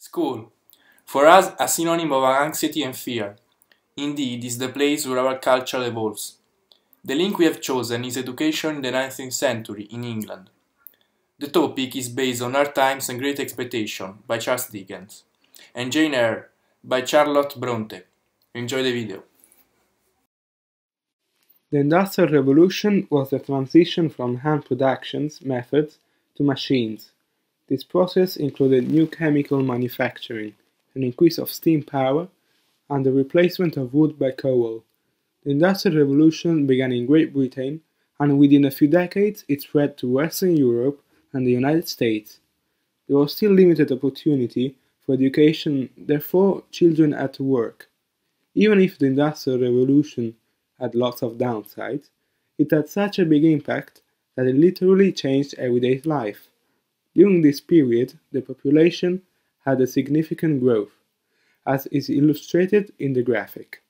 School, for us a synonym of anxiety and fear. Indeed, is the place where our culture evolves. The link we have chosen is education in the 19th century in England. The topic is based on Hard Times and Great Expectation by Charles Dickens and Jane Eyre by Charlotte Bronte. Enjoy the video. The Industrial Revolution was the transition from hand production methods to machines. This process included new chemical manufacturing, an increase of steam power, and the replacement of wood by coal. The Industrial Revolution began in Great Britain, and within a few decades it spread to Western Europe and the United States. There was still limited opportunity for education, therefore children had to work. Even if the Industrial Revolution had lots of downsides, it had such a big impact that it literally changed everyday life. During this period, the population had a significant growth, as is illustrated in the graphic.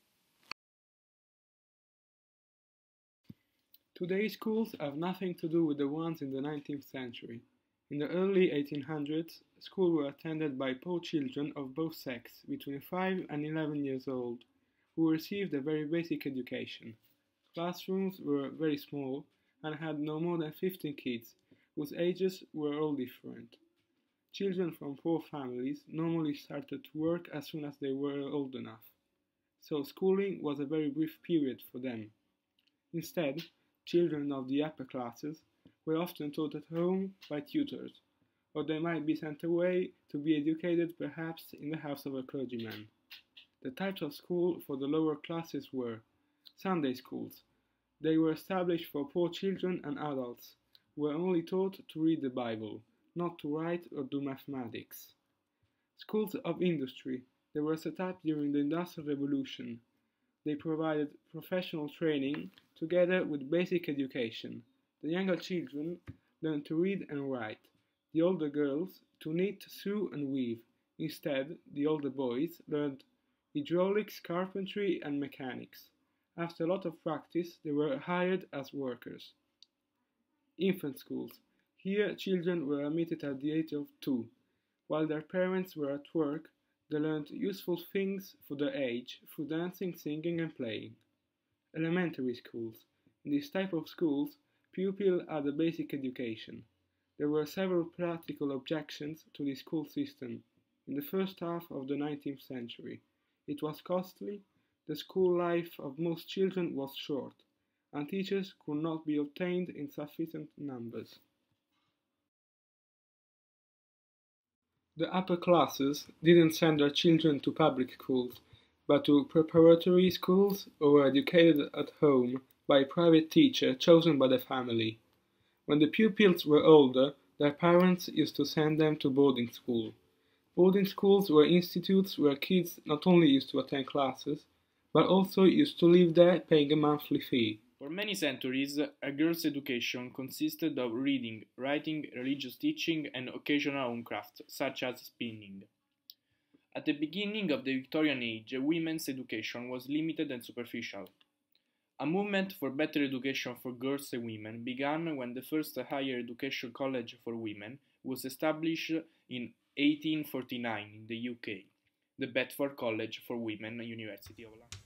Today's schools have nothing to do with the ones in the 19th century. In the early 1800s, schools were attended by poor children of both sexes between 5 and 11 years old, who received a very basic education. Classrooms were very small and had no more than 15 kids, whose ages were all different. Children from poor families normally started to work as soon as they were old enough, so schooling was a very brief period for them. Instead, children of the upper classes were often taught at home by tutors, or they might be sent away to be educated perhaps in the house of a clergyman. The types of school for the lower classes were Sunday schools. They were established for poor children and adults, who were only taught to read the Bible, not to write or do mathematics. Schools of industry. They were set up during the Industrial Revolution. They provided professional training together with basic education. The younger children learned to read and write, the older girls to knit, sew and weave. Instead, the older boys learned hydraulics, carpentry and mechanics. After a lot of practice, they were hired as workers. Infant schools. Here, children were admitted at the age of 2. While their parents were at work, they learned useful things for their age through dancing, singing and playing. Elementary schools. In this type of schools, pupils had a basic education. There were several practical objections to the school system in the first half of the 19th century. It was costly, the school life of most children was short, and teachers could not be obtained in sufficient numbers. The upper classes didn't send their children to public schools, but to preparatory schools or were educated at home by a private teacher chosen by the family. When the pupils were older, their parents used to send them to boarding school. Boarding schools were institutes where kids not only used to attend classes, but also used to live there paying a monthly fee. For many centuries, a girl's education consisted of reading, writing, religious teaching, and occasional home crafts, such as spinning. At the beginning of the Victorian age, women's education was limited and superficial. A movement for better education for girls and women began when the first higher education college for women was established in 1849 in the UK, the Bedford College for Women, University of London.